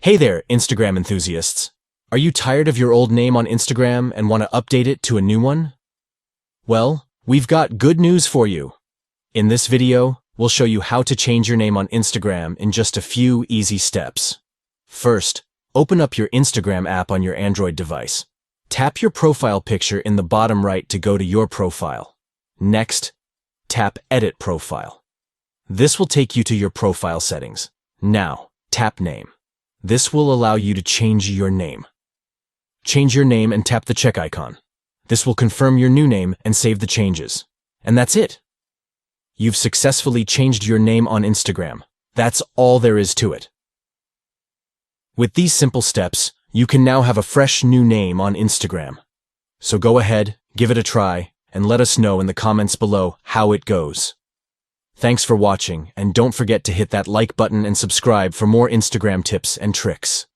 Hey there, Instagram enthusiasts. Are you tired of your old name on Instagram and want to update it to a new one? Well, we've got good news for you. In this video, we'll show you how to change your name on Instagram in just a few easy steps. First, open up your Instagram app on your Android device. Tap your profile picture in the bottom right to go to your profile. Next, tap Edit Profile. This will take you to your profile settings. Now, tap Name. This will allow you to change your name. Change your name and tap the check icon. This will confirm your new name and save the changes. And that's it. You've successfully changed your name on Instagram. That's all there is to it. With these simple steps, you can now have a fresh new name on Instagram. So go ahead, give it a try, and let us know in the comments below how it goes. Thanks for watching, and don't forget to hit that like button and subscribe for more Instagram tips and tricks.